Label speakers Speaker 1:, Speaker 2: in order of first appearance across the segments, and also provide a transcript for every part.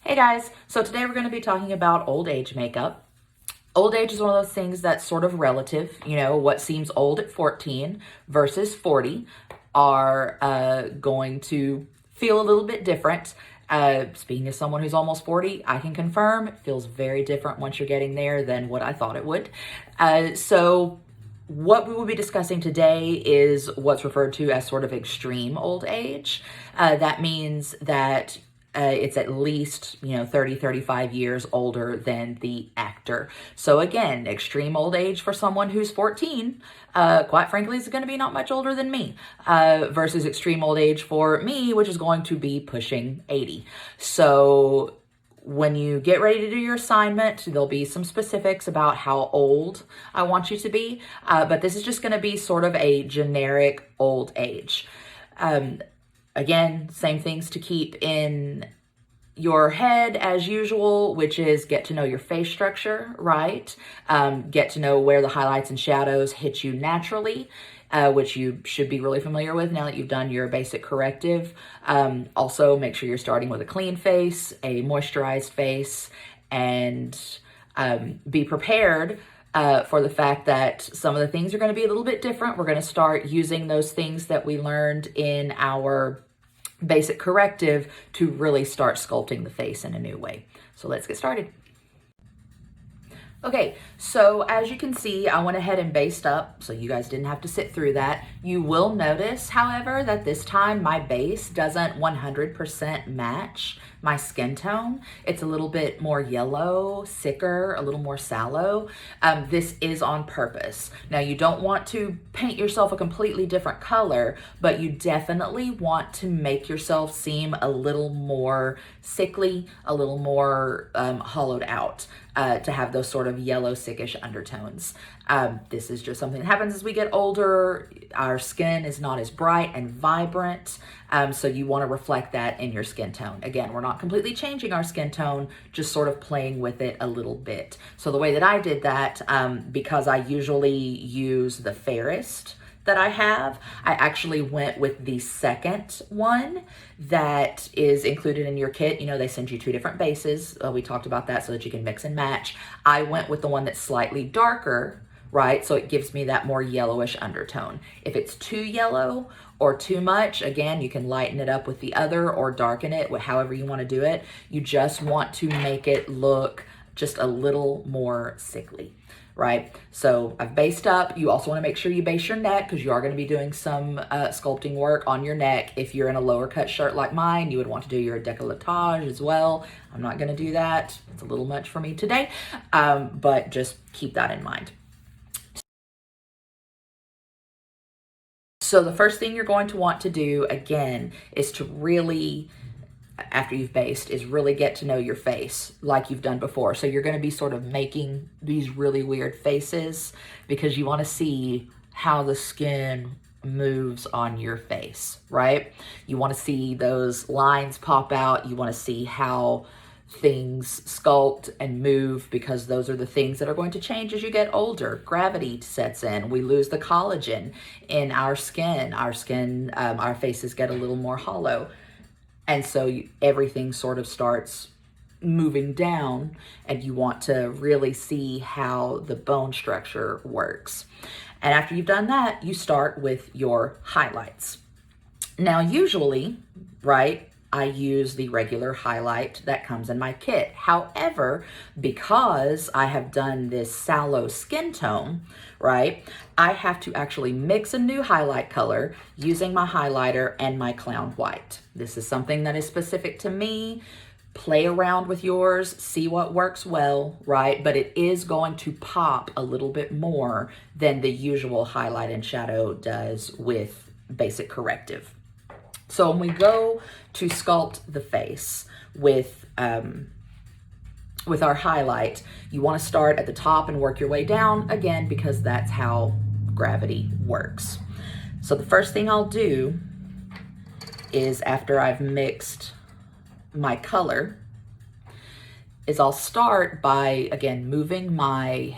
Speaker 1: Hey guys, so today we're going to be talking about old age makeup. Old age is one of those things that's sort of relative. You know, what seems old at 14 versus 40 are going to feel a little bit different. Speaking as someone who's almost 40, I can confirm it feels very different once you're getting there than what I thought it would. So what we will be discussing today is what's referred to as sort of extreme old age. That means that it's at least, 30, 35 years older than the actor. So again, extreme old age for someone who's 14, quite frankly, is going to be not much older than me, versus extreme old age for me, which is going to be pushing 80. So when you get ready to do your assignment, there'll be some specifics about how old I want you to be, but this is just going to be sort of a generic old age. Again, same things to keep in your head as usual, which is get to know your face structure, right? Get to know where the highlights and shadows hit you naturally, which you should be really familiar with now that you've done your basic corrective. Also, make sure you're starting with a clean face, a moisturized face, and be prepared for the fact that some of the things are going to be a little bit different. We're going to start using those things that we learned in our basic corrective to really start sculpting the face in a new way. So let's get started. Okay, so as you can see, I went ahead and based up, so you guys didn't have to sit through that. You will notice, however, that this time my base doesn't 100% match my skin tone. It's a little bit more yellow, sicker, a little more sallow. This is on purpose. Now, you don't want to paint yourself a completely different color, but you definitely want to make yourself seem a little more sickly, a little more hollowed out. To have those sort of yellow, sickish undertones. This is just something that happens as we get older. Our skin is not as bright and vibrant, so you want to reflect that in your skin tone. Again, we're not completely changing our skin tone, just sort of playing with it a little bit. So the way that I did that, because I usually use the fairest that I have, I actually went with the second one that is included in your kit. You know, they send you two different bases. We talked about that so that you can mix and match. I went with the one that's slightly darker, right? So it gives me that more yellowish undertone. If it's too yellow or too much, again, you can lighten it up with the other or darken it, however you want to do it. You just want to make it look just a little more sickly. Right? So I've based up. You also want to make sure you base your neck because you are going to be doing some sculpting work on your neck. If you're in a lower cut shirt like mine, you would want to do your décolletage as well. I'm not going to do that. It's a little much for me today, but just keep that in mind. So the first thing you're going to want to do, again, is to really, after you've based, is really get to know your face like you've done before. So you're going to be sort of making these really weird faces because you want to see how the skin moves on your face, right? You want to see those lines pop out. You want to see how things sculpt and move because those are the things that are going to change as you get older. Gravity sets in. We lose the collagen in our skin. Our faces get a little more hollow. And so everything sort of starts moving down and you want to really see how the bone structure works. And after you've done that, you start with your highlights. Now, usually, right, I use the regular highlight that comes in my kit. However, because I have done this sallow skin tone, right, I have to actually mix a new highlight color using my highlighter and my clown white. This is something that is specific to me. Play around with yours, see what works well, right? But it is going to pop a little bit more than the usual highlight and shadow does with basic corrective. So when we go to sculpt the face with our highlight, you want to start at the top and work your way down, again, because that's how gravity works. So the first thing I'll do is, after I've mixed my color, is I'll start by, again, moving my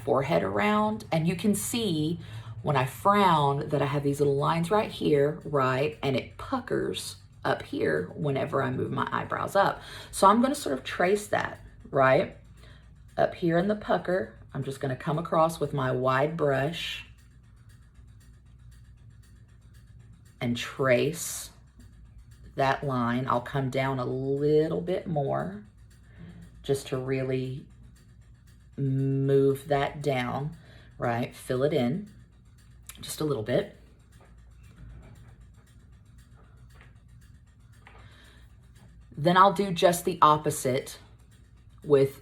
Speaker 1: forehead around, and you can see when I frown that I have these little lines right here, right? And it puckers up here whenever I move my eyebrows up. So I'm gonna sort of trace that, right? Up here in the pucker, I'm just gonna come across with my wide brush and trace that line. I'll come down a little bit more just to really move that down, right? Fill it in just a little bit. Then I'll do just the opposite with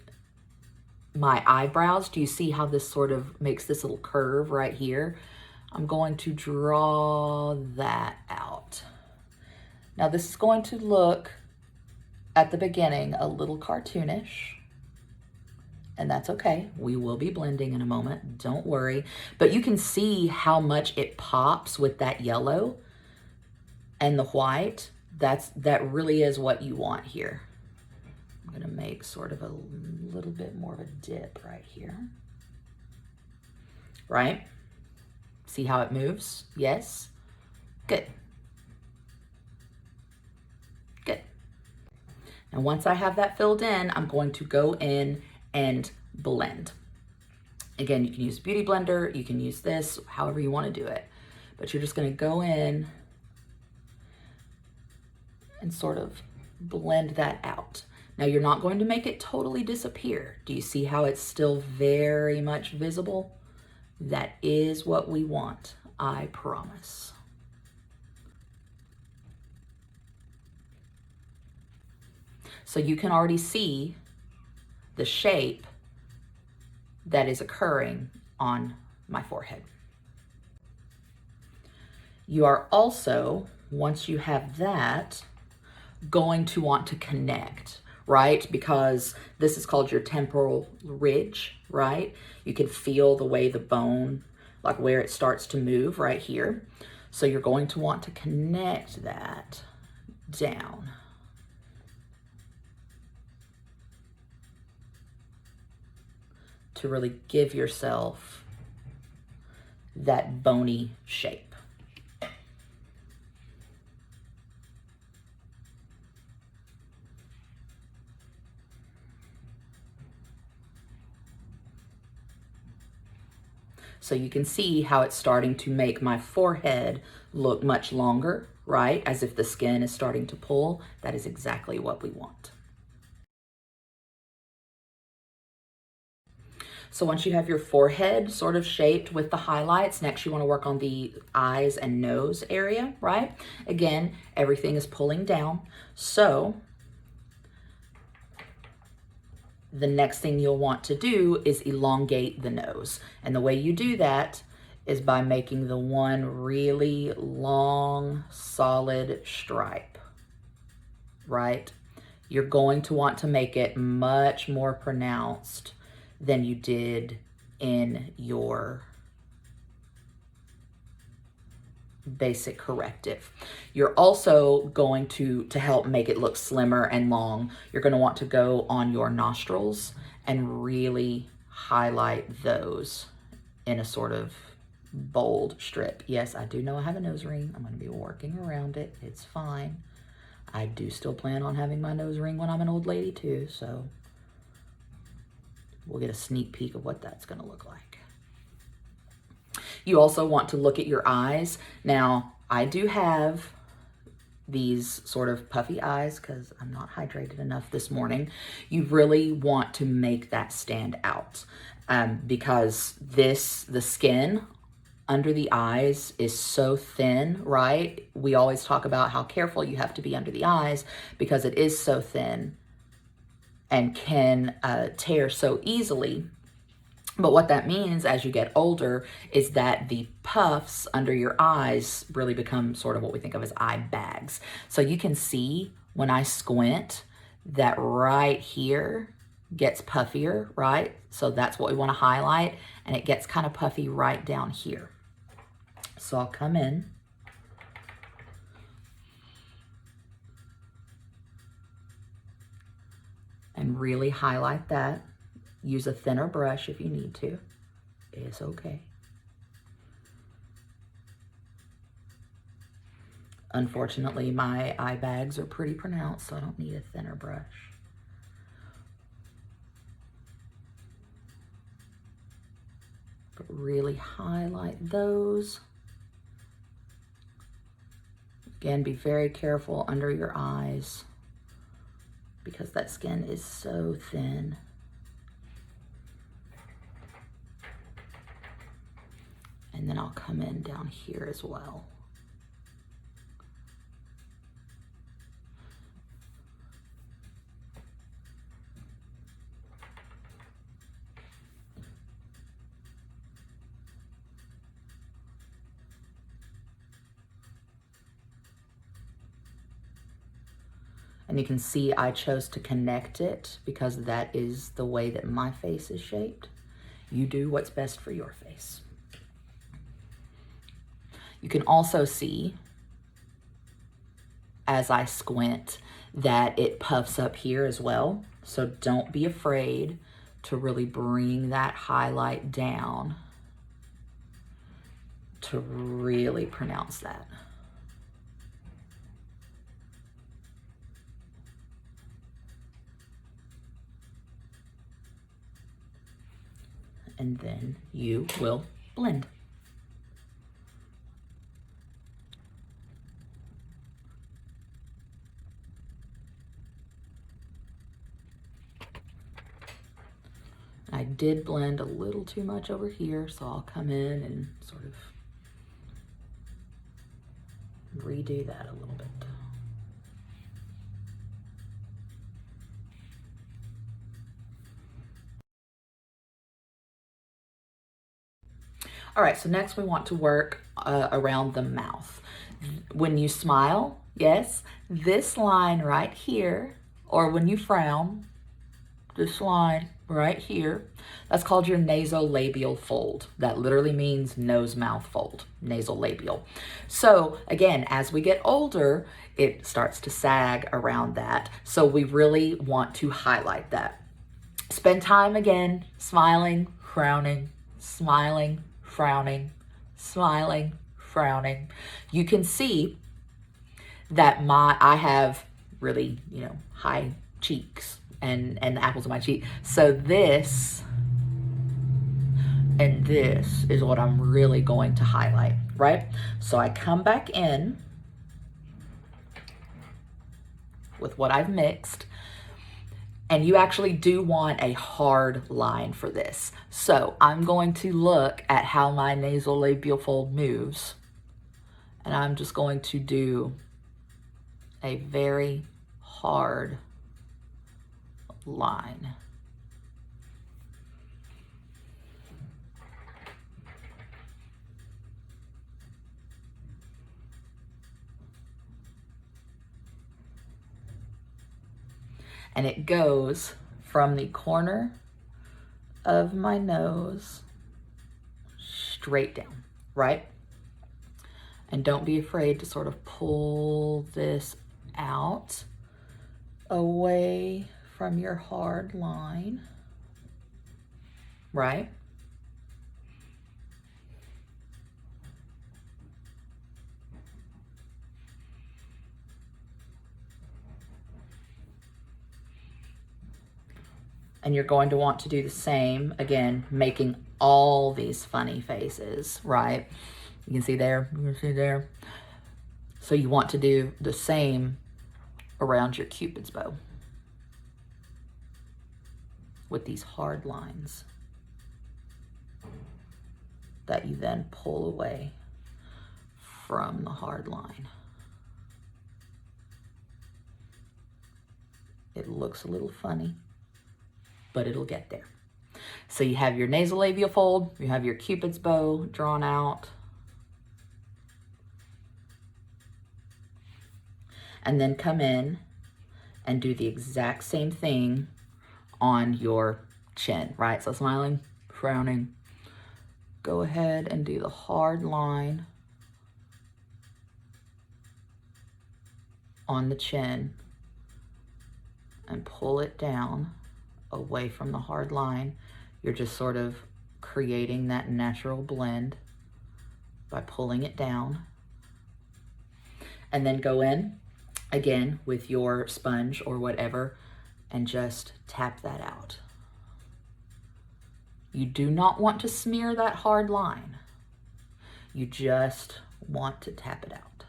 Speaker 1: my eyebrows. Do you see how this sort of makes this little curve right here? I'm going to draw that out. Now this is going to look at the beginning a little cartoonish, and that's okay. We will be blending in a moment, don't worry. But you can see how much it pops with that yellow and the white. That really is what you want here. I'm gonna make sort of a little bit more of a dip right here. Right? See how it moves? Yes? Good. Good. And once I have that filled in, I'm going to go in and blend. Again, you can use a beauty blender, you can use this, however you want to do it. But you're just going to go in and sort of blend that out. Now you're not going to make it totally disappear. Do you see how it's still very much visible? That is what we want, I promise. So you can already see the shape that is occurring on my forehead. You are also, once you have that, going to want to connect, right? Because this is called your temporal ridge, right? You can feel the way the bone, like where it starts to move right here. So you're going to want to connect that down. To really give yourself that bony shape. So you can see how it's starting to make my forehead look much longer, right? As if the skin is starting to pull. That is exactly what we want. So once you have your forehead sort of shaped with the highlights, next you want to work on the eyes and nose area, right? Again, everything is pulling down. So the next thing you'll want to do is elongate the nose. And the way you do that is by making the one really long, solid stripe, right? You're going to want to make it much more pronounced than you did in your basic corrective. You're also going to help make it look slimmer and long, you're going to want to go on your nostrils and really highlight those in a sort of bold strip. Yes, I do know I have a nose ring. I'm going to be working around it. It's fine. I do still plan on having my nose ring when I'm an old lady too, so we'll get a sneak peek of what that's going to look like. You also want to look at your eyes. Now, I do have these sort of puffy eyes because I'm not hydrated enough this morning. You really want to make that stand out because the skin under the eyes is so thin, right? We always talk about how careful you have to be under the eyes because it is so thin and can tear so easily. But what that means as you get older is that the puffs under your eyes really become sort of what we think of as eye bags. So you can see when I squint that right here gets puffier, right? So that's what we want to highlight, and it gets kind of puffy right down here. So I'll come in and really highlight that. Use a thinner brush if you need to. It's okay. Unfortunately, my eye bags are pretty pronounced, so I don't need a thinner brush. But really highlight those. Again, be very careful under your eyes because that skin is so thin. And then I'll come in down here as well. And you can see I chose to connect it because that is the way that my face is shaped. You do what's best for your face. You can also see, as I squint, that it puffs up here as well. So don't be afraid to really bring that highlight down to really pronounce that. And then you will blend. I did blend a little too much over here, so I'll come in and sort of redo that a little bit. All right, so next we want to work around the mouth. When you smile, yes, this line right here, or when you frown, this line right here, that's called your nasolabial fold. That literally means nose-mouth fold, nasolabial. So again, as we get older, it starts to sag around that. So we really want to highlight that. Spend time again, smiling, frowning, smiling, frowning, smiling, frowning. You can see that I have really, high cheeks and the apples of my cheek. So this and this is what I'm really going to highlight, right? So I come back in with what I've mixed. And you actually do want a hard line for this. So I'm going to look at how my nasolabial fold moves. And I'm just going to do a very hard line. And it goes from the corner of my nose straight down, right? And don't be afraid to sort of pull this out away from your hard line, right? And you're going to want to do the same, again, making all these funny faces, right? You can see there, you can see there. So you want to do the same around your Cupid's bow with these hard lines that you then pull away from the hard line. It looks a little funny, but it'll get there. So you have your nasolabial fold, you have your Cupid's bow drawn out. And then come in and do the exact same thing on your chin, right? So smiling, frowning. Go ahead and do the hard line on the chin and pull it down away from the hard line. You're just sort of creating that natural blend by pulling it down. and then go in again with your sponge or whatever and just tap that out. You do not want to smear that hard line. You just want to tap it out.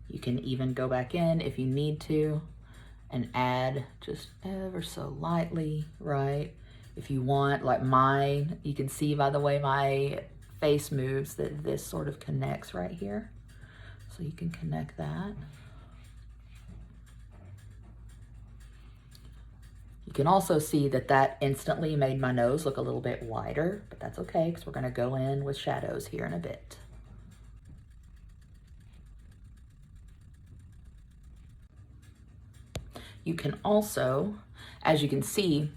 Speaker 1: You can even go back in if you need to and add just ever so lightly, right? If you want, like mine, you can see by the way my face moves that this sort of connects right here. So you can connect that. You can also see that that instantly made my nose look a little bit wider, but that's okay because we're gonna go in with shadows here in a bit. You can also, as you can see,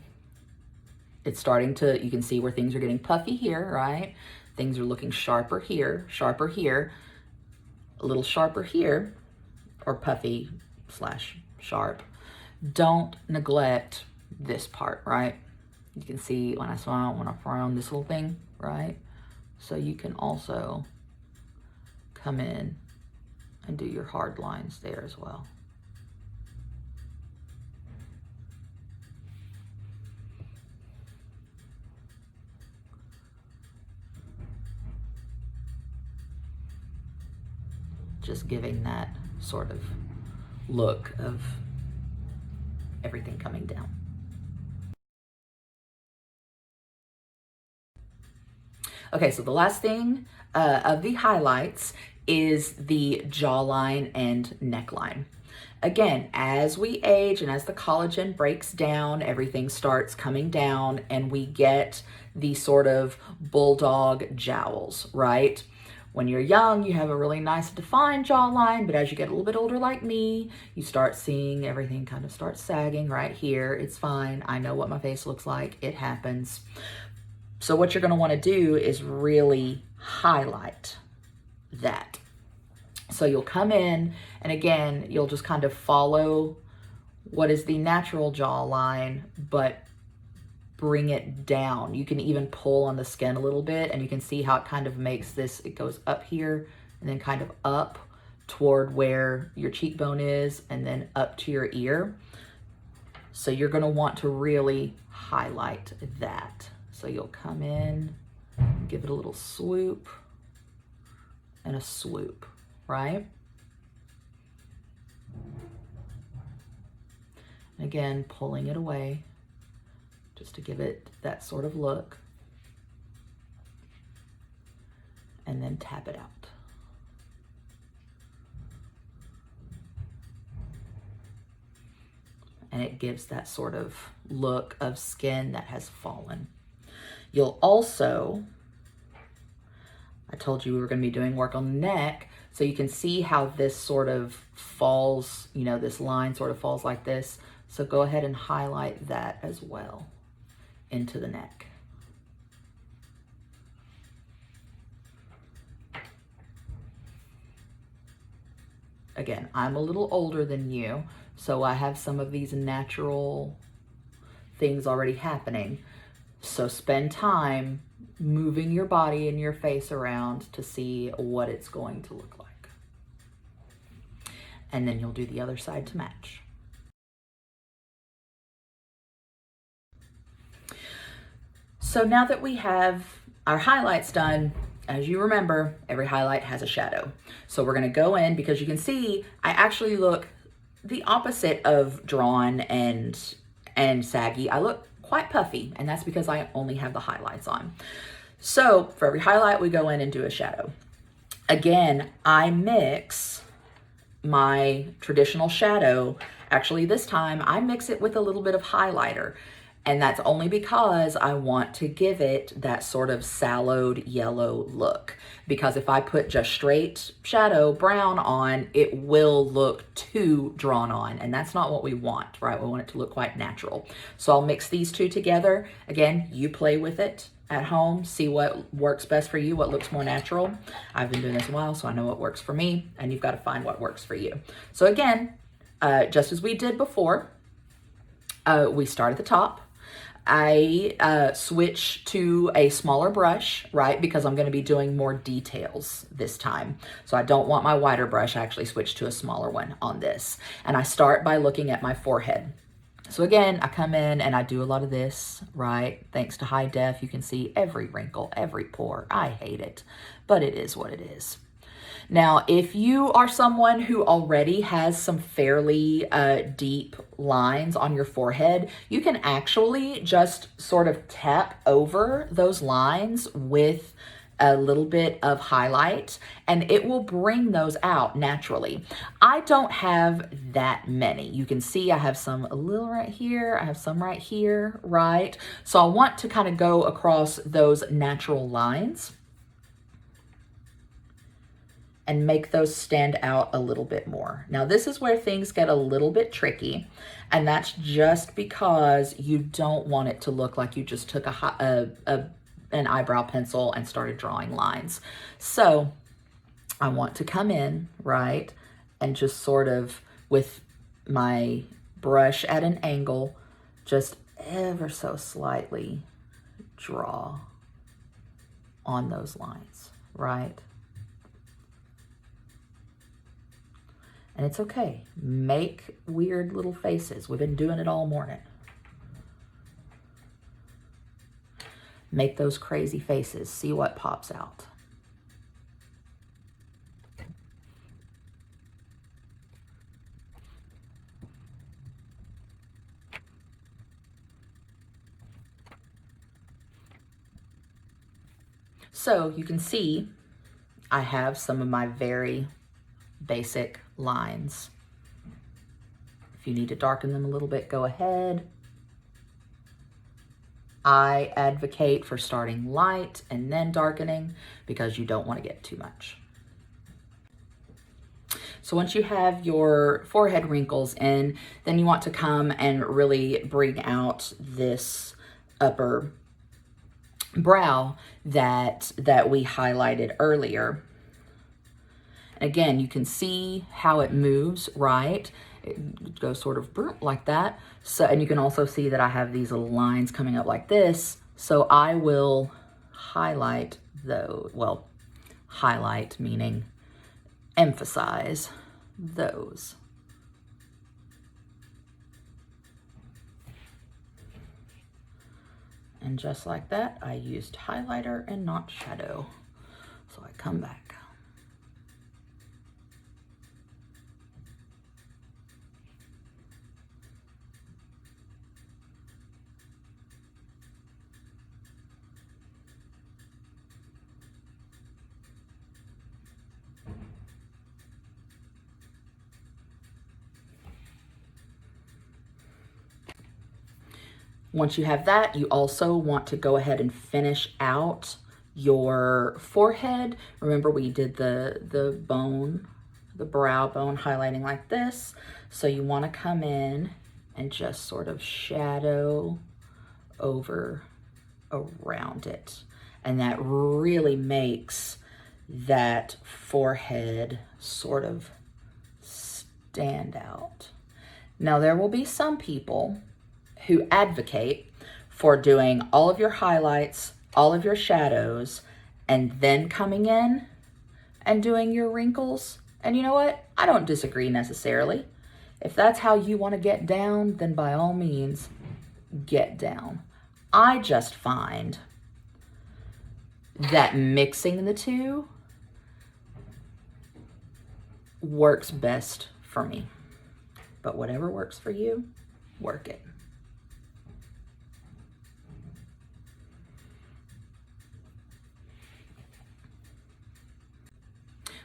Speaker 1: it's starting to, you can see where things are getting puffy here, right? Things are looking sharper here, a little sharper here, or puffy slash sharp. Don't neglect this part, right? You can see when I smile, when I frown, this little thing, right? So you can also come in and do your hard lines there as well. Just giving that sort of look of everything coming down. Okay, so the last thing of the highlights is the jawline and neckline. Again, as we age and as the collagen breaks down, everything starts coming down and we get the sort of bulldog jowls, right? When you're young, you have a really nice defined jawline, but as you get a little bit older like me, you start seeing everything kind of start sagging right here. It's fine. I know what my face looks like. It happens. So what you're going to want to do is really highlight that. So you'll come in and again, you'll just kind of follow what is the natural jawline, but bring it down. You can even pull on the skin a little bit and you can see how it kind of makes this, it goes up here and then kind of up toward where your cheekbone is and then up to your ear. So you're going to want to really highlight that. So you'll come in, give it a little swoop and a swoop, right? And again, pulling it away just to give it that sort of look. And then tap it out. And it gives that sort of look of skin that has fallen. You'll also, I told you we were going to be doing work on the neck, so you can see how this sort of falls, you know, this line sort of falls like this. So go ahead and highlight that as well into the neck. Again, I'm a little older than you, so I have some of these natural things already happening. So spend time moving your body and your face around to see what it's going to look like. And then you'll do the other side to match. So now that we have our highlights done, as you remember, every highlight has a shadow. So we're gonna go in, because you can see I actually look the opposite of drawn and saggy. I look quite puffy, and that's because I only have the highlights on. So for every highlight, we go in and do a shadow. Again, I mix my traditional shadow. Actually, this time I mix it with a little bit of highlighter. And that's only because I want to give it that sort of sallowed yellow look. Because if I put just straight shadow brown on, it will look too drawn on. And that's not what we want, right? We want it to look quite natural. So I'll mix these two together. Again, you play with it at home. See what works best for you, what looks more natural. I've been doing this a while, so I know what works for me. And you've got to find what works for you. So again, just as we did before, we start at the top. I switch to a smaller brush, right? Because I'm going to be doing more details this time. So I don't want my wider brush. I actually switch to a smaller one on this. And I start by looking at my forehead. So again, I come in and I do a lot of this, right? Thanks to high def, you can see every wrinkle, every pore. I hate it, but it is what it is. Now, if you are someone who already has some fairly deep lines on your forehead, you can actually just sort of tap over those lines with a little bit of highlight and it will bring those out naturally. I don't have that many. You can see I have some a little right here. I have some right here, right? So I want to kind of go across those natural lines and make those stand out a little bit more. Now this is where things get a little bit tricky, and that's just because you don't want it to look like you just took an eyebrow pencil and started drawing lines. So I want to come in, right, and just sort of with my brush at an angle, just ever so slightly draw on those lines, right? And it's okay. Make weird little faces. We've been doing it all morning. Make those crazy faces. See what pops out. So you can see I have some of my very basic lines. If you need to darken them a little bit, go ahead. I advocate for starting light and then darkening because you don't want to get too much. So once you have your forehead wrinkles in, then you want to come and really bring out this upper brow that we highlighted earlier. Again, you can see how it moves, right? It goes sort of like that. So, and you can also see that I have these little lines coming up like this. So I will highlight those, well, highlight meaning emphasize those. And just like that, I used highlighter and not shadow. So I come back. Once you have that, you also want to go ahead and finish out your forehead. Remember we did the bone, the brow bone highlighting like this. So you want to come in and just sort of shadow over around it. And that really makes that forehead sort of stand out. Now there will be some people who advocate for doing all of your highlights, all of your shadows, and then coming in and doing your wrinkles. And you know what? I don't disagree necessarily. If that's how you want to get down, then by all means, get down. I just find that mixing the two works best for me. But whatever works for you, work it.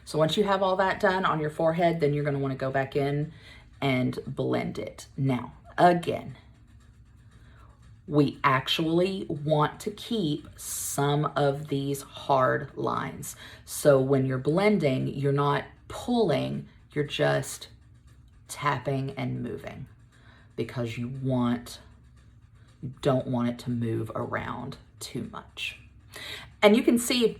Speaker 1: So once you have all that done on your forehead, then you're going to want to go back in and blend it. Now, again, we actually want to keep some of these hard lines. So when you're blending, you're not pulling, you're just tapping and moving because you don't want it to move around too much. And you can see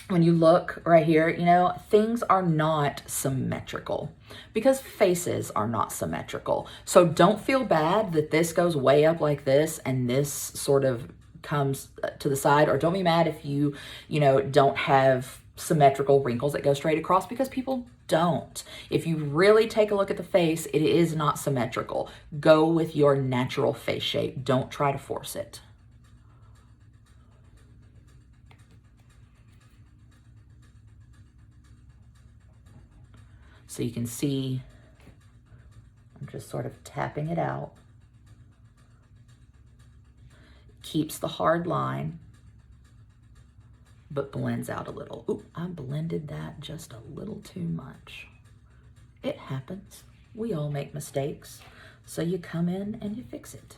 Speaker 1: when you look right here, you know, things are not symmetrical because faces are not symmetrical. So don't feel bad that this goes way up like this and this sort of comes to the side, or don't be mad if you know, don't have symmetrical wrinkles that go straight across, because people don't. If you really take a look at the face, it is not symmetrical. Go with your natural face shape. Don't try to force it. So you can see, I'm just sort of tapping it out. Keeps the hard line, but blends out a little. Ooh, I blended that just a little too much. It happens. We all make mistakes. So you come in and you fix it.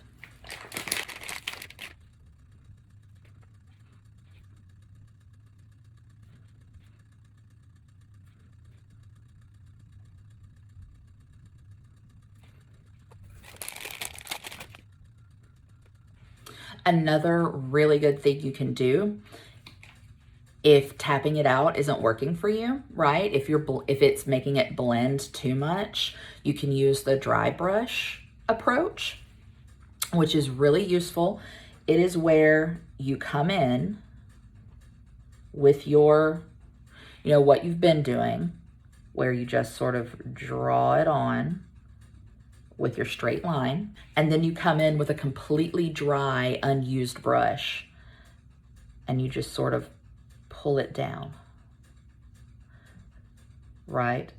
Speaker 1: Another really good thing you can do, if tapping it out isn't working for you, right? If it's making it blend too much, you can use the dry brush approach, which is really useful. It is where you come in with your, you know, what you've been doing, where you just sort of draw it on with your straight line, and then you come in with a completely dry, unused brush, and you just sort of pull it down, right?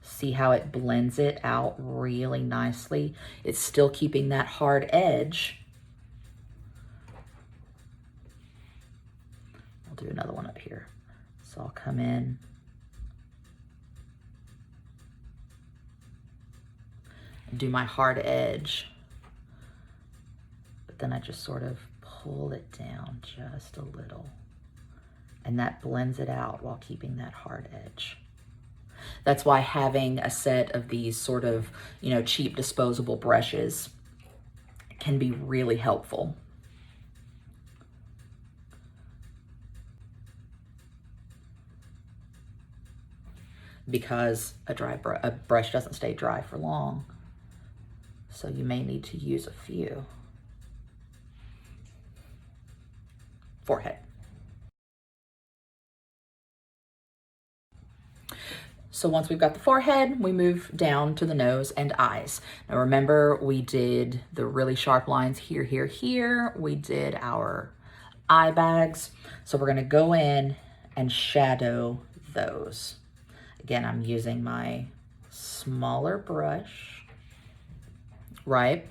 Speaker 1: See how it blends it out really nicely? It's still keeping that hard edge. I'll do another one up here. So I'll come in and do my hard edge, but then I just sort of pull it down just a little, and that blends it out while keeping that hard edge. That's why having a set of these sort of, you know, cheap disposable brushes can be really helpful. Because a brush doesn't stay dry for long. So you may need to use a few. Forehead. So once we've got the forehead, we move down to the nose and eyes. Now remember, we did the really sharp lines here, here, here. We did our eye bags. So we're gonna go in and shadow those. Again, I'm using my smaller brush, right?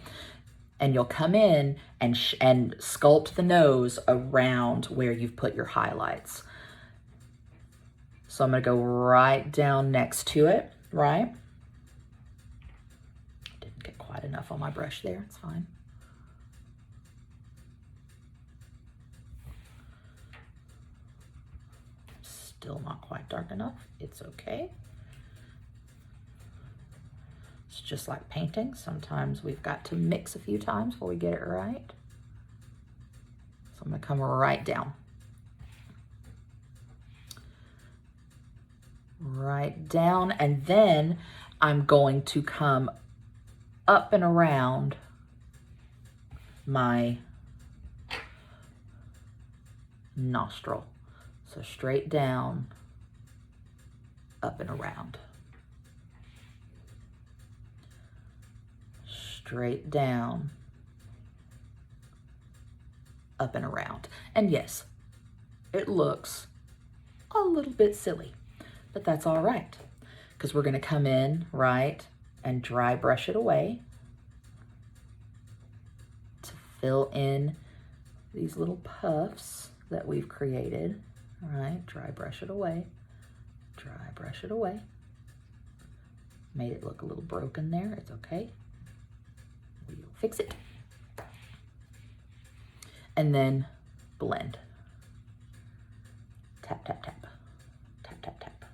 Speaker 1: And you'll come in and sculpt the nose around where you've put your highlights. So I'm gonna go right down next to it, right? Didn't get quite enough on my brush there, it's fine. Still not quite dark enough, it's okay. It's just like painting. Sometimes we've got to mix a few times before we get it right. So I'm gonna come right down. Right down, and then I'm going to come up and around my nostril. So straight down, up and around. Straight down, up and around. And yes, it looks a little bit silly, but that's all right, because we're gonna come in, right, and dry brush it away to fill in these little puffs that we've created, right? Dry brush it away, dry brush it away. Made it look a little broken there, it's okay. We'll fix it. And then blend. Tap, tap, tap, tap, tap, tap.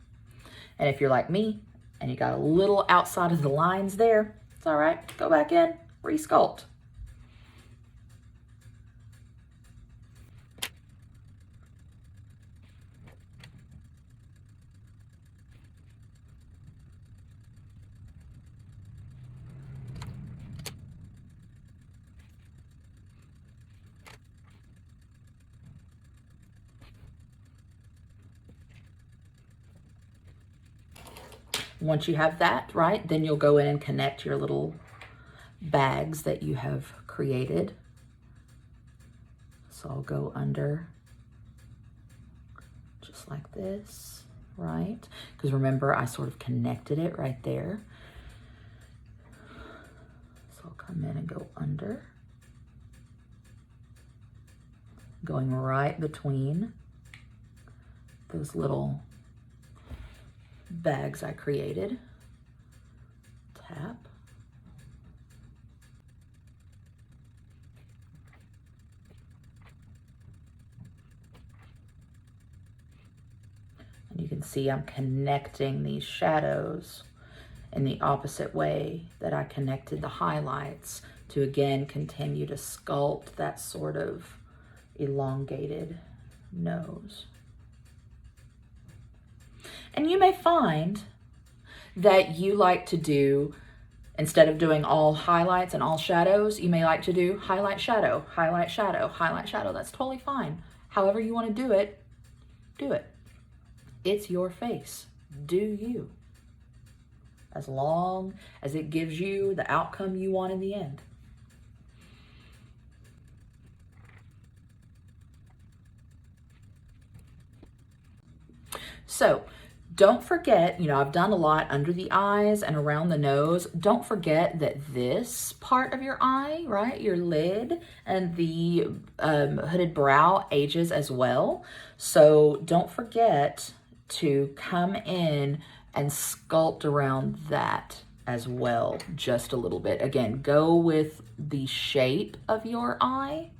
Speaker 1: And if you're like me and you got a little outside of the lines there, it's all right. Go back in, resculpt. once you have that, right, then you'll go in and connect your little bags that you have created. So I'll go under just like this, right? Because remember, I sort of connected it right there. So I'll come in and go under, going right between those little bags I created. Tap. And you can see I'm connecting these shadows in the opposite way that I connected the highlights to again continue to sculpt that sort of elongated nose. And you may find that you like to do, instead of doing all highlights and all shadows, you may like to do highlight, shadow, highlight, shadow, highlight, shadow. That's totally fine. However you want to do it, do it. It's your face. Do you. As long as it gives you the outcome you want in the end. So don't forget, I've done a lot under the eyes and around the nose. Don't forget that this part of your eye, right, your lid and the hooded brow ages as well. So don't forget to come in and sculpt around that as well, just a little bit. Again, go with the shape of your eye.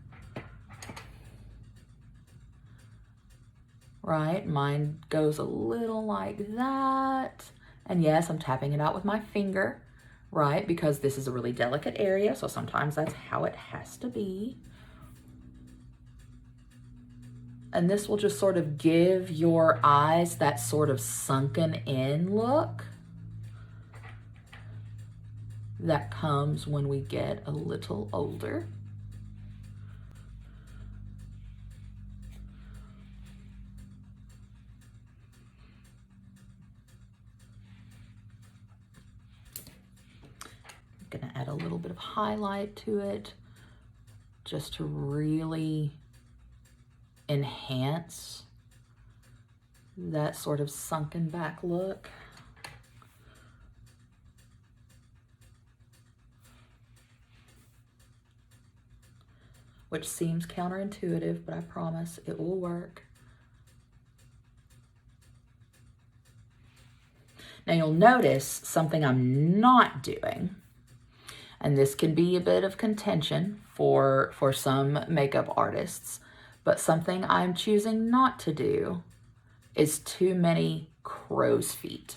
Speaker 1: Right, mine goes a little like that. And yes, I'm tapping it out with my finger, right? Because this is a really delicate area, so sometimes that's how it has to be. And this will just sort of give your eyes that sort of sunken in look that comes when we get a little older. I'm gonna add a little bit of highlight to it just to really enhance that sort of sunken back look. Which seems counterintuitive, but I promise it will work. Now you'll notice something I'm not doing, and this can be a bit of contention for some makeup artists, but something I'm choosing not to do is too many crow's feet.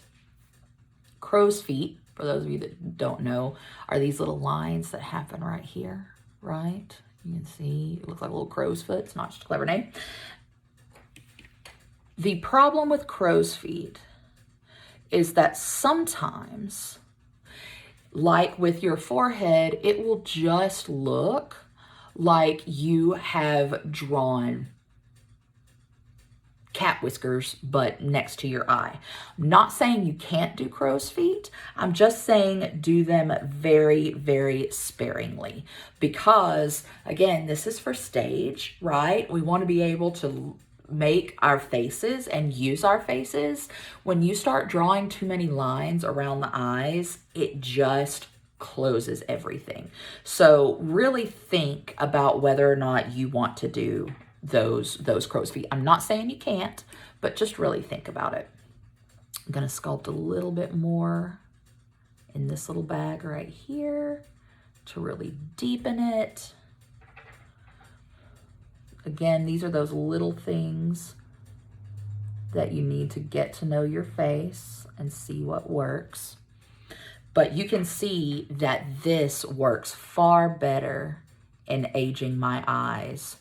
Speaker 1: Crow's feet, for those of you that don't know, are these little lines that happen right here, right? You can see it looks like a little crow's foot. It's not just a clever name. The problem with crow's feet is that sometimes, like with your forehead, it will just look like you have drawn cat whiskers, but next to your eye. I'm not saying you can't do crow's feet. I'm just saying do them very, very sparingly, because again, this is for stage, right? We want to be able to make our faces and use our faces. When you start drawing too many lines around the eyes, it just closes everything. So really think about whether or not you want to do those crow's feet. I'm not saying you can't, but just really think about it. I'm going to sculpt a little bit more in this little bag right here to really deepen it. Again, these are those little things that you need to get to know your face and see what works. But you can see that this works far better in aging my eyes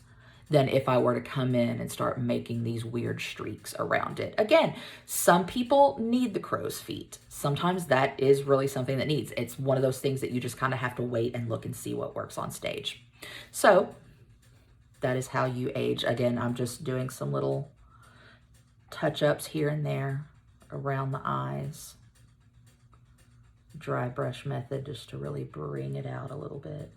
Speaker 1: than if I were to come in and start making these weird streaks around it. Again, some people need the crow's feet. Sometimes that is really something that needs. It's one of those things that you just kind of have to wait and look and see what works on stage. So that is how you age. Again, I'm just doing some little touch-ups here and there around the eyes. dry brush method just to really bring it out a little bit.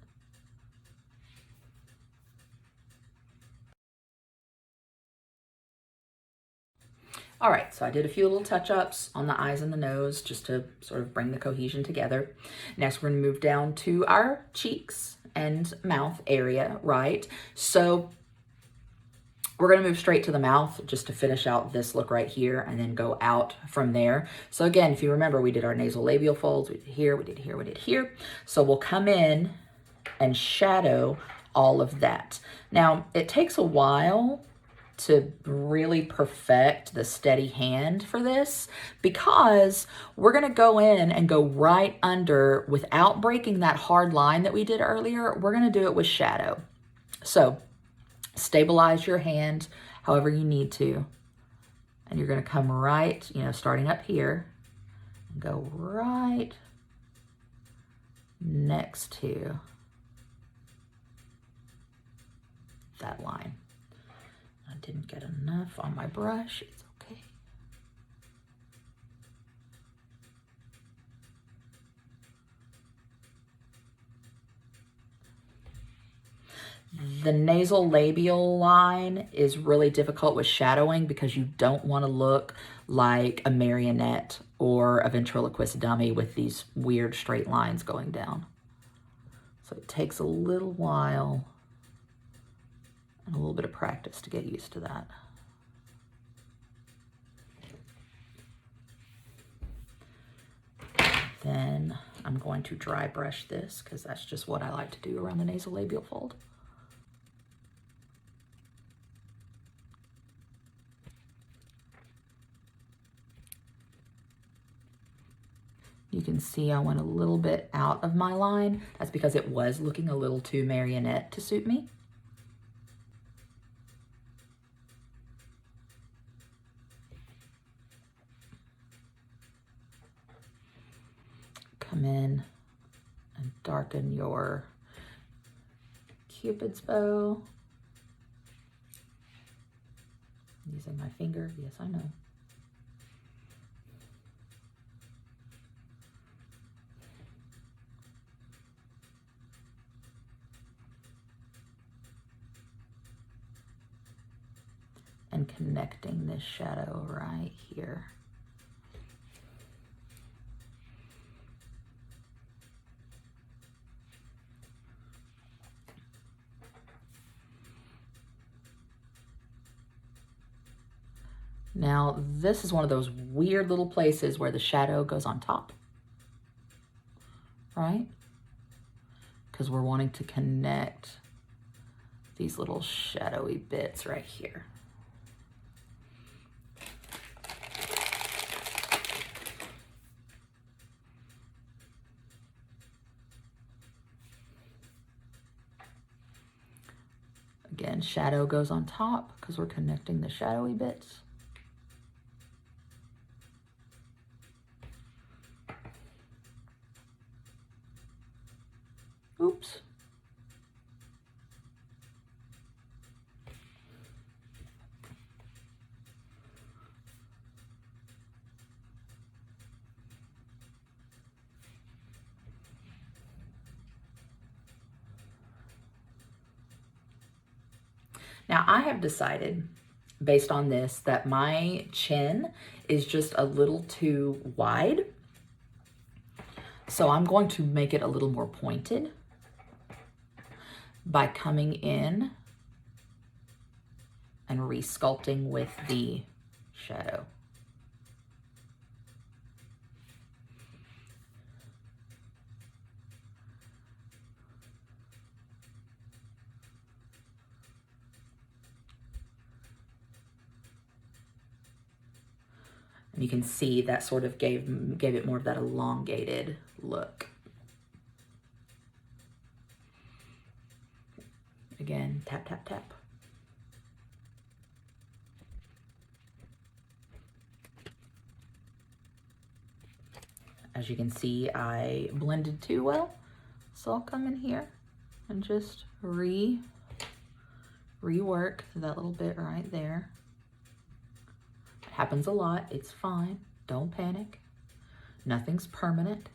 Speaker 1: All right, so I did a few little touch-ups on the eyes and the nose just to sort of bring the cohesion together. Next, we're gonna move down to our cheeks and mouth area, right? So we're gonna move straight to the mouth just to finish out this look right here and then go out from there. So again, if you remember, we did our nasal labial folds, we did here, we did here, we did here. So we'll come in and shadow all of that. Now, it takes a while to really perfect the steady hand for this because we're gonna go in and go right under without breaking that hard line that we did earlier. We're gonna do it with shadow. So stabilize your hand however you need to. And you're gonna come right, starting up here and go right next to that line. I didn't get enough on my brush, it's okay. The nasal labial line is really difficult with shadowing because you don't want to look like a marionette or a ventriloquist dummy with these weird straight lines going down. So it takes a little while and a little bit of practice to get used to that. Then I'm going to dry brush this because that's just what I like to do around the nasal labial fold. You can see I went a little bit out of my line. That's because it was looking a little too marionette to suit me. Come in and darken your Cupid's bow. Using my finger, yes, I know. And connecting this shadow right here. Now, this is one of those weird little places where the shadow goes on top, right? Because we're wanting to connect these little shadowy bits right here. Again, shadow goes on top because we're connecting the shadowy bits. Oops. Now I have decided, based on this, that my chin is just a little too wide. So I'm going to make it a little more pointed by coming in and resculpting with the shadow. And you can see that sort of gave it more of that elongated look. Again, tap, tap, tap. As you can see, I blended too well. So I'll come in here and just rework that little bit right there. Happens a lot, it's fine, don't panic. Nothing's permanent.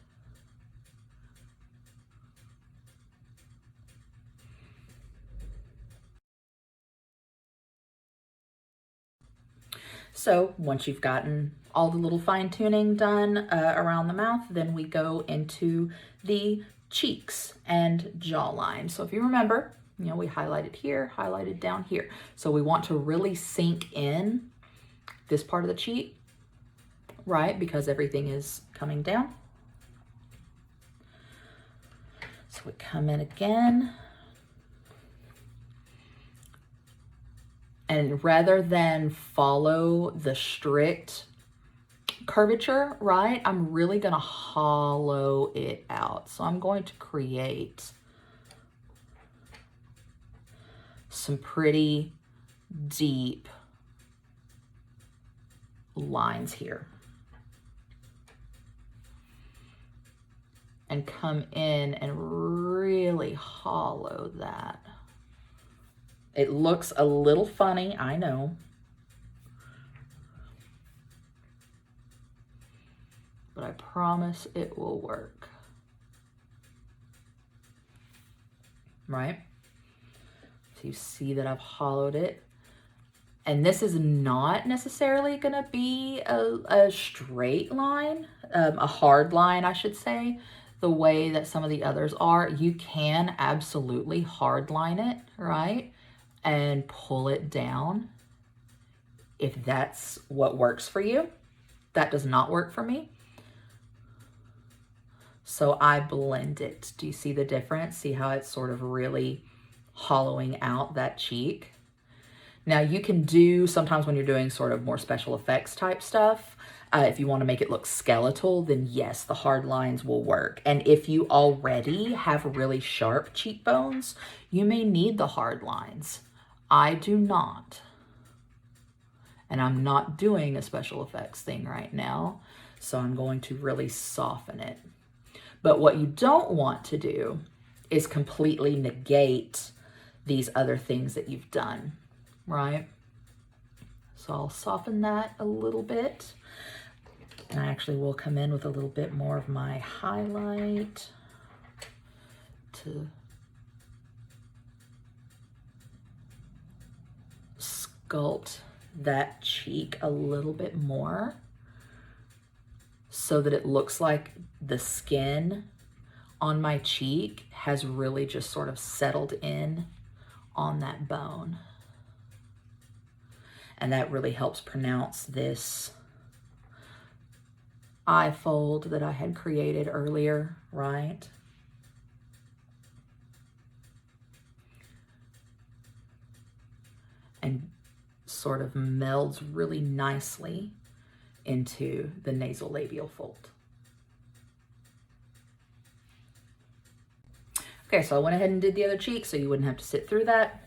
Speaker 1: So once you've gotten all the little fine tuning done around the mouth, then we go into the cheeks and jawline. So if you remember, you know, we highlighted here, highlighted down here. So we want to really sink in this part of the cheek, right? Because everything is coming down. So we come in again. And rather than follow the strict curvature, right, I'm really going to hollow it out. So I'm going to create some pretty deep lines here. And come in and really hollow that. It looks a little funny, I know. But I promise it will work. Right? So you see that I've hollowed it. And this is not necessarily going to be a straight line, a hard line, I should say, the way that some of the others are. You can absolutely hard line it, right? And pull it down if that's what works for you. That does not work for me. So I blend it. Do you see the difference? See how it's sort of really hollowing out that cheek? Now you can do, sometimes when you're doing sort of more special effects type stuff, if you want to make it look skeletal, then yes, the hard lines will work. And if you already have really sharp cheekbones, you may need the hard lines. I do not. And I'm not doing a special effects thing right now, so I'm going to really soften it. But what you don't want to do is completely negate these other things that you've done, right? So I'll soften that a little bit. And I actually will come in with a little bit more of my highlight to sculpt that cheek a little bit more so that it looks like the skin on my cheek has really just sort of settled in on that bone. And that really helps pronounce this eye fold that I had created earlier, right? And sort of melds really nicely into the nasolabial fold. Okay, so I went ahead and did the other cheek so you wouldn't have to sit through that.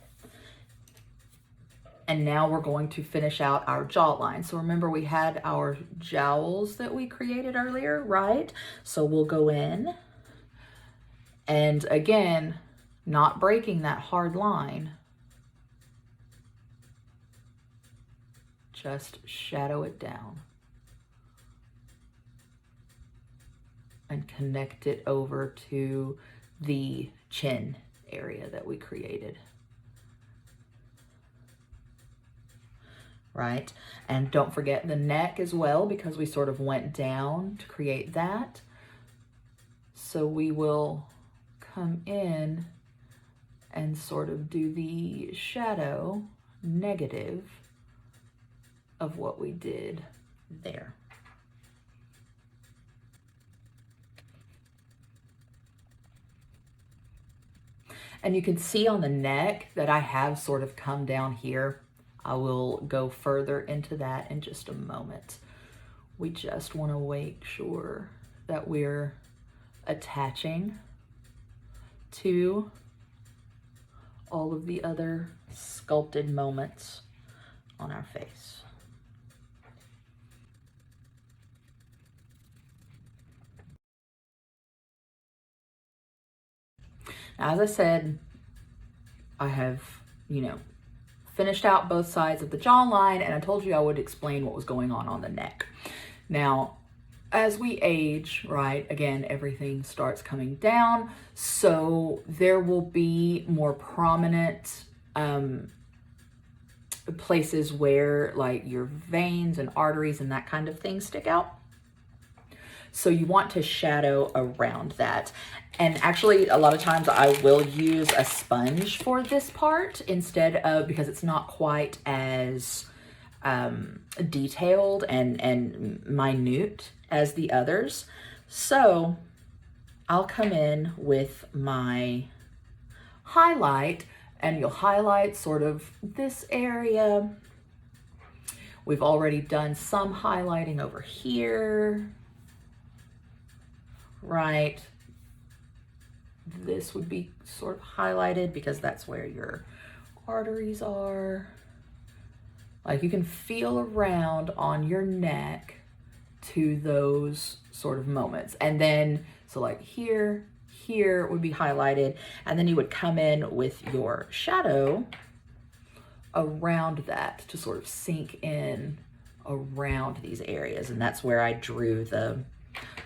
Speaker 1: And now we're going to finish out our jawline. So remember we had our jowls that we created earlier, right? So we'll go in and again, not breaking that hard line. Just shadow it down and connect it over to the chin area that we created. Right? And don't forget the neck as well, because we sort of went down to create that. So we will come in and sort of do the shadow negative of what we did there. And you can see on the neck that I have sort of come down here. I will go further into that in just a moment. We just want to make sure that we're attaching to all of the other sculpted moments on our face. Now, as I said, I have, finished out both sides of the jawline, and I told you I would explain what was going on the neck. Now, as we age, right, again, everything starts coming down, so there will be more prominent places where like your veins and arteries and that kind of thing stick out. So you want to shadow around that. And actually, a lot of times I will use a sponge for this part instead of, because it's not quite as detailed and minute as the others. So I'll come in with my highlight, and you'll highlight sort of this area. We've already done some highlighting over here, right? This would be sort of highlighted because that's where your arteries are. Like you can feel around on your neck to those sort of moments. And then, so like here would be highlighted, and then you would come in with your shadow around that to sort of sink in around these areas. And that's where I drew the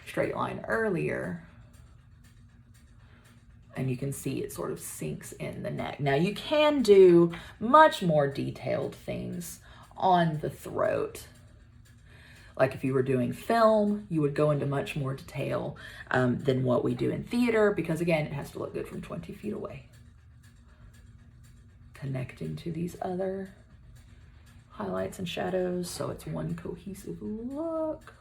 Speaker 1: straight line earlier. And you can see it sort of sinks in the neck. Now you can do much more detailed things on the throat. Like if you were doing film, you would go into much more detail than what we do in theater, because again, it has to look good from 20 feet away. Connecting to these other highlights and shadows, so it's one cohesive look.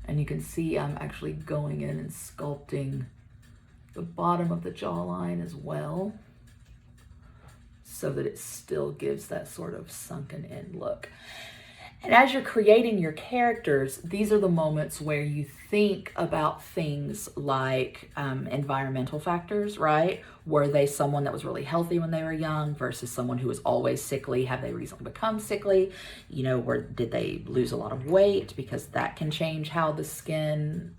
Speaker 1: And you can see I'm actually going in and sculpting the bottom of the jawline as well, so that it still gives that sort of sunken in look. And as you're creating your characters, these are the moments where you think about things like environmental factors, right? Were they someone that was really healthy when they were young versus someone who was always sickly? Have they recently become sickly? You know, did they lose a lot of weight? Because that can change how the skin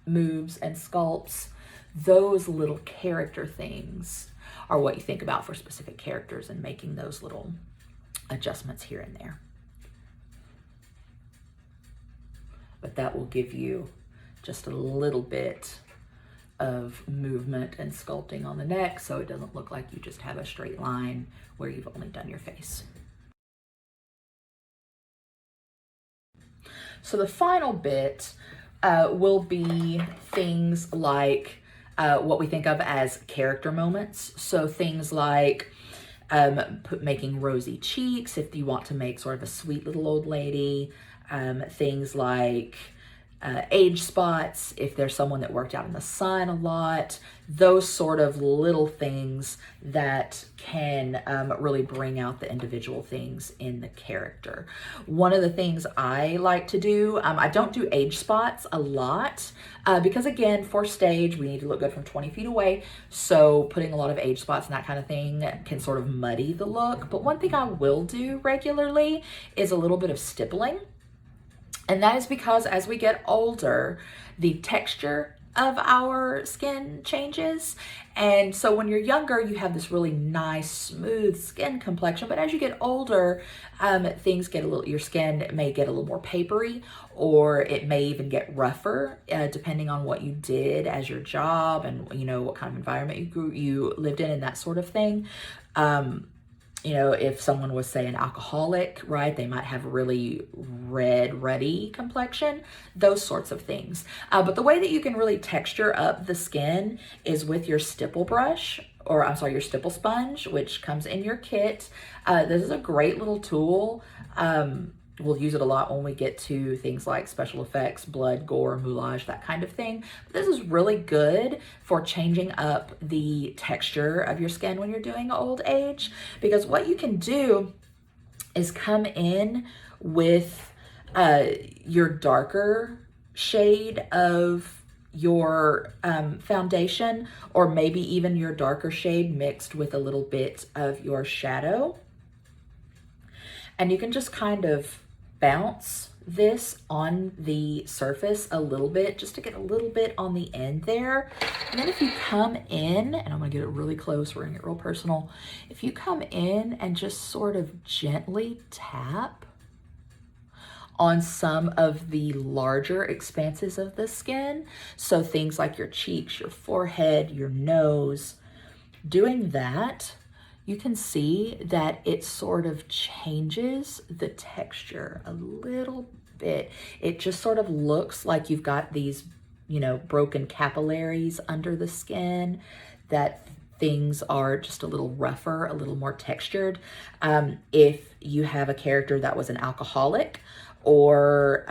Speaker 1: moves and sculpts. Those little character things are what you think about for specific characters and making those little adjustments here and there. But that will give you just a little bit of movement and sculpting on the neck, so it doesn't look like you just have a straight line where you've only done your face. So the final bit will be things like what we think of as character moments. So things like making rosy cheeks if you want to make sort of a sweet little old lady. Things like age spots, if there's someone that worked out in the sun a lot, those sort of little things that can really bring out the individual things in the character. One of the things I like to do, I don't do age spots a lot because again, for stage, we need to look good from 20 feet away. So putting a lot of age spots and that kind of thing can sort of muddy the look. But one thing I will do regularly is a little bit of stippling. And that is because as we get older, the texture of our skin changes. And so when you're younger, you have this really nice, smooth skin complexion. But as you get older, things get your skin may get a little more papery, or it may even get rougher, depending on what you did as your job and, you know, what kind of environment you lived in and that sort of thing. You know, if someone was, say, an alcoholic, right, they might have really red, ruddy complexion, those sorts of things. But the way that you can really texture up the skin is with your stipple brush, or I'm sorry, your stipple sponge, which comes in your kit. This is a great little tool. We'll use it a lot when we get to things like special effects, blood, gore, moulage, that kind of thing. But this is really good for changing up the texture of your skin when you're doing old age, because what you can do is come in with your darker shade of your foundation, or maybe even your darker shade mixed with a little bit of your shadow. And you can just kind of bounce this on the surface a little bit, just to get a little bit on the end there. And then if you come in, and I'm gonna get it really close, we're gonna get real personal. If you come in and just sort of gently tap on some of the larger expanses of the skin. So things like your cheeks, your forehead, your nose. Doing that, you can see that it sort of changes the texture a little bit. It just sort of looks like you've got these, you know, broken capillaries under the skin, that things are just a little rougher, a little more textured. If you have a character that was an alcoholic or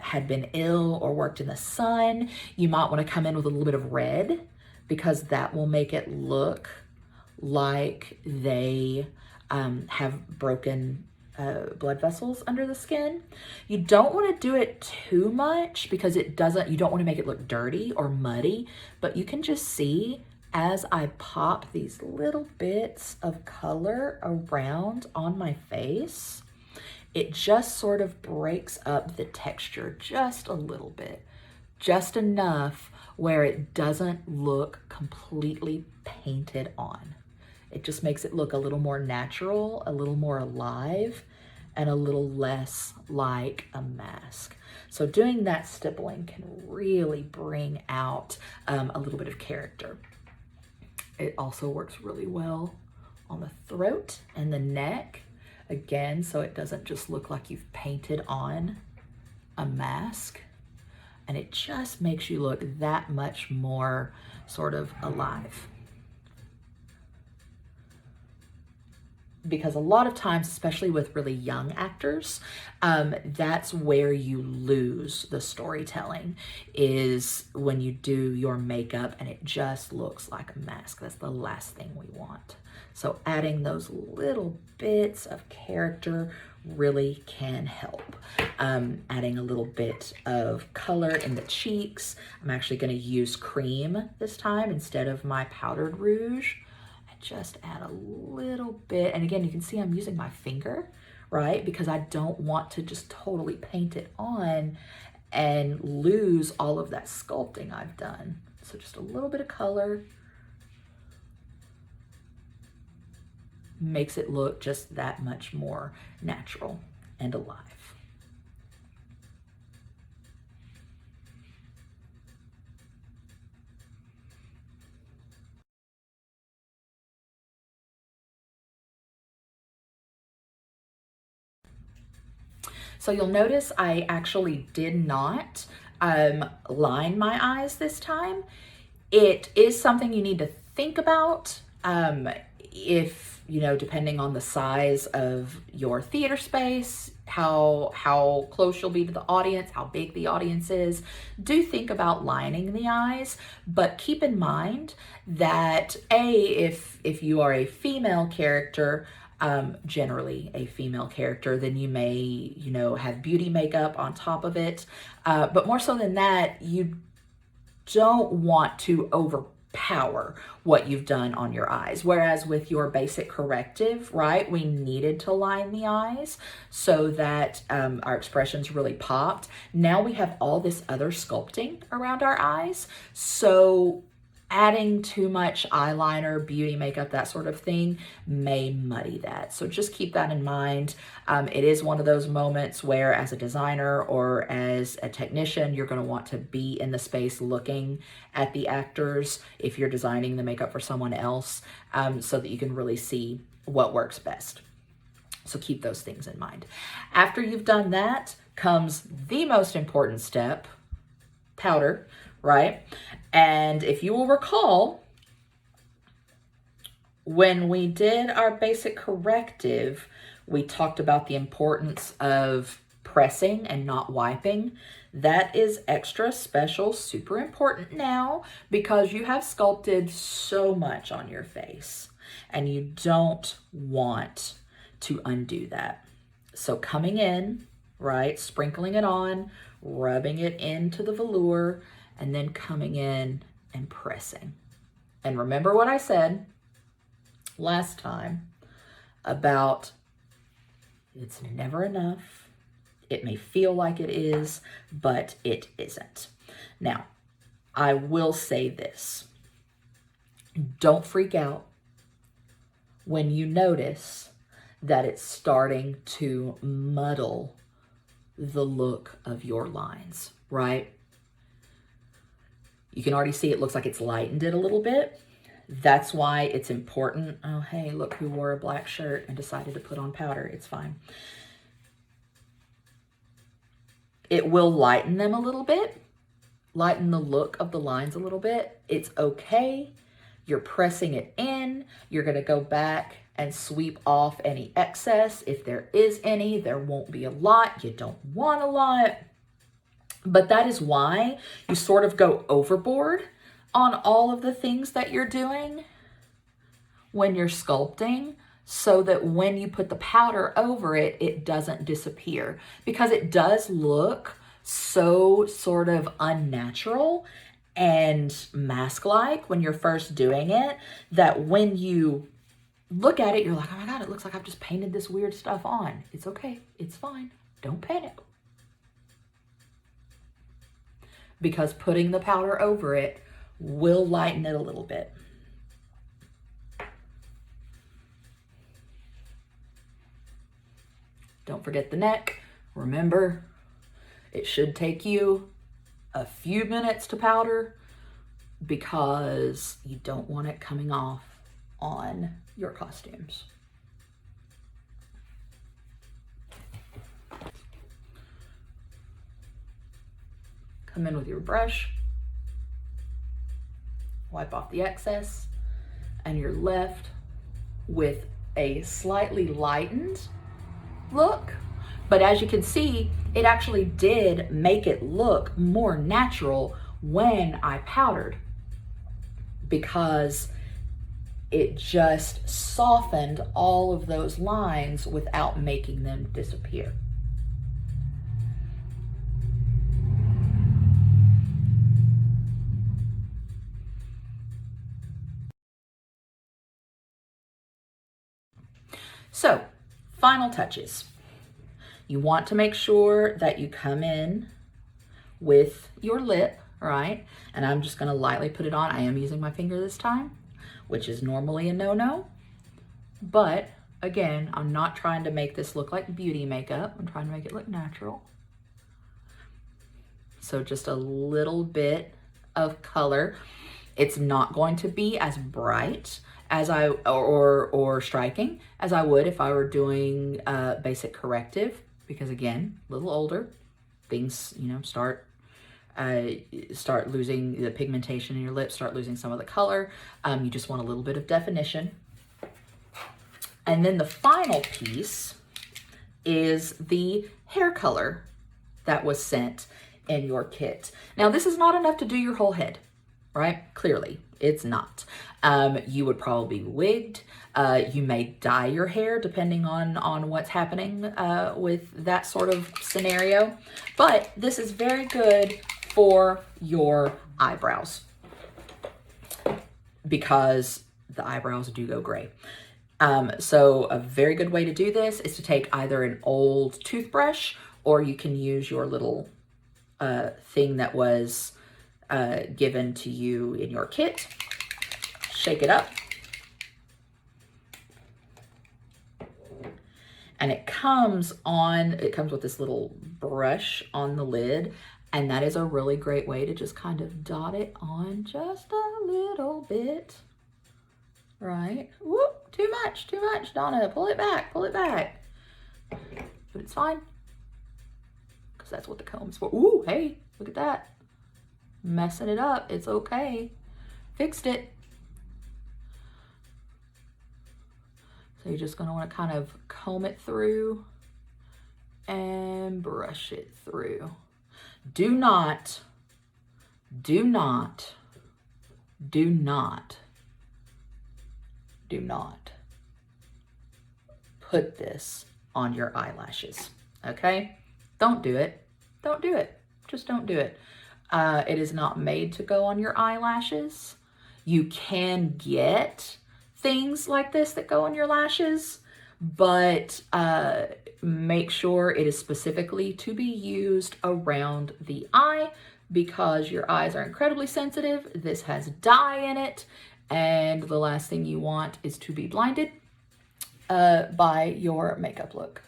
Speaker 1: had been ill or worked in the sun, you might want to come in with a little bit of red, because that will make it look like they have broken blood vessels under the skin. You don't want to do it too much because you don't want to make it look dirty or muddy, but you can just see as I pop these little bits of color around on my face, it just sort of breaks up the texture just a little bit, just enough where it doesn't look completely painted on. It just makes it look a little more natural, a little more alive, and a little less like a mask. So doing that stippling can really bring out a little bit of character. It also works really well on the throat and the neck, again, so it doesn't just look like you've painted on a mask. And it just makes you look that much more sort of alive. Because a lot of times, especially with really young actors, that's where you lose the storytelling, is when you do your makeup and it just looks like a mask. That's the last thing we want. So adding those little bits of character really can help. Adding a little bit of color in the cheeks. I'm actually going to use cream this time instead of my powdered rouge. I just add a little bit, and again, you can see I'm using my finger, right? Because I don't want to just totally paint it on and lose all of that sculpting I've done. So just a little bit of color makes it look just that much more natural and alive. So you'll notice I actually did not line my eyes this time. It is something you need to think about. If, you know, depending on the size of your theater space, how close you'll be to the audience, how big the audience is, do think about lining the eyes, but keep in mind that if you are a female character, generally a female character, then you may, you know, have beauty makeup on top of it. But more so than that, you don't want to overpower what you've done on your eyes. Whereas with your basic corrective, right, we needed to line the eyes so that our expressions really popped. Now we have all this other sculpting around our eyes. So adding too much eyeliner, beauty makeup, that sort of thing may muddy that. So just keep that in mind. It is one of those moments where as a designer or as a technician, you're going to want to be in the space looking at the actors if you're designing the makeup for someone else, so that you can really see what works best. So keep those things in mind. After you've done that comes the most important step, powder, right? And if you will recall, when we did our basic corrective, we talked about the importance of pressing and not wiping. That is extra special, super important now, because you have sculpted so much on your face and you don't want to undo that. So coming in, right, sprinkling it on, rubbing it into the velour, and then coming in and pressing. And remember what I said last time about it's never enough. It may feel like it is, but it isn't. Now, I will say this. Don't freak out when you notice that it's starting to muddle the look of your lines, right? You can already see it looks like it's lightened it a little bit. That's why it's important. Oh, hey, look who wore a black shirt and decided to put on powder. It's fine. It will lighten them a little bit, lighten the look of the lines a little bit. It's okay. You're pressing it in. You're going to go back and sweep off any excess. If there is any, there won't be a lot. You don't want a lot. But that is why you sort of go overboard on all of the things that you're doing when you're sculpting, so that when you put the powder over it, it doesn't disappear, because it does look so sort of unnatural and mask-like when you're first doing it, that when you look at it, you're like, oh my God, it looks like I've just painted this weird stuff on. It's okay. It's fine. Don't panic. Because putting the powder over it will lighten it a little bit. Don't forget the neck. Remember, it should take you a few minutes to powder, because you don't want it coming off on your costumes. Come in with your brush, wipe off the excess, and you're left with a slightly lightened look. But as you can see, it actually did make it look more natural when I powdered, because it just softened all of those lines without making them disappear. So, final touches. You want to make sure that you come in with your lip, right? And I'm just gonna lightly put it on. I am using my finger this time, which is normally a no-no. But again, I'm not trying to make this look like beauty makeup. I'm trying to make it look natural. So just a little bit of color. It's not going to be as bright as or striking as I would if I were doing basic corrective, because again, a little older, things, you know, start losing the pigmentation in your lips, start losing some of the color. You just want a little bit of definition. And then the final piece is the hair color that was sent in your kit. Now, this is not enough to do your whole head, right? Clearly, it's not. You would probably be wigged. You may dye your hair depending on what's happening with that sort of scenario. But this is very good for your eyebrows, because the eyebrows do go gray. So a very good way to do this is to take either an old toothbrush, or you can use your little thing that was given to you in your kit. Shake it up. And it comes with this little brush on the lid, and that is a really great way to just kind of dot it on just a little bit, right? Whoop, too much, Donna, pull it back. But it's fine, because that's what the comb's for. Ooh, hey, look at that. Messing it up, it's okay. Fixed it. So you're just gonna wanna kind of comb it through and brush it through. Do not put this on your eyelashes, okay? Don't do it. Just don't do it. It is not made to go on your eyelashes. You can get things like this that go on your lashes, but make sure it is specifically to be used around the eye, because your eyes are incredibly sensitive. This has dye in it, and the last thing you want is to be blinded by your makeup look.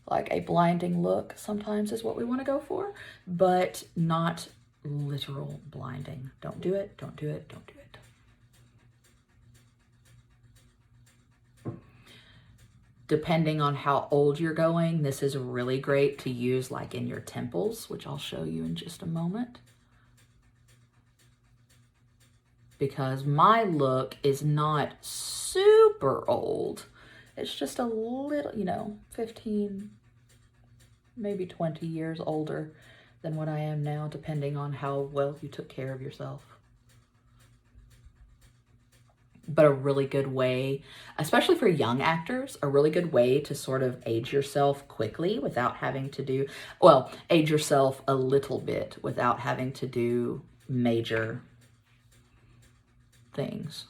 Speaker 1: Like a blinding look sometimes is what we want to go for, but not literal blinding. Don't do it, don't do it, don't do it. Depending on how old you're going, this is really great to use like in your temples, which I'll show you in just a moment. Because my look is not super old. It's just a little, you know, 15, maybe 20 years older than what I am now, depending on how well you took care of yourself. But a really good way, especially for young actors, a really good way to sort of age yourself quickly without having to do, well, age yourself a little bit without having to do major things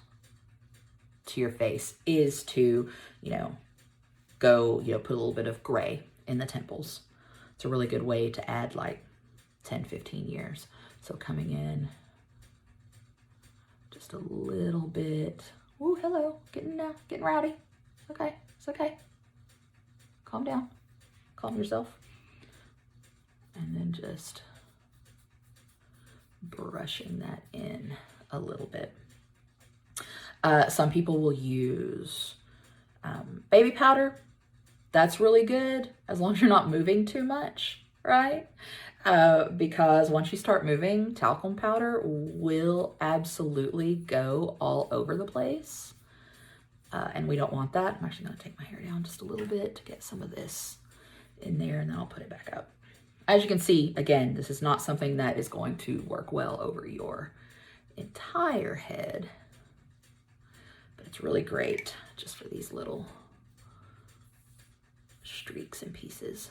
Speaker 1: to your face, is to, you know, go, you know, put a little bit of gray in the temples. It's a really good way to add like 10, 15 years. So coming in just a little bit. Ooh, hello, getting rowdy. It's okay, it's okay. Calm down, calm yourself. And then just brushing that in a little bit. Some people will use baby powder. That's really good as long as you're not moving too much, right? Because once you start moving, talcum powder will absolutely go all over the place. And we don't want that. I'm actually gonna take my hair down just a little bit to get some of this in there, and then I'll put it back up. As you can see, again, this is not something that is going to work well over your entire head, but it's really great just for these little streaks and pieces.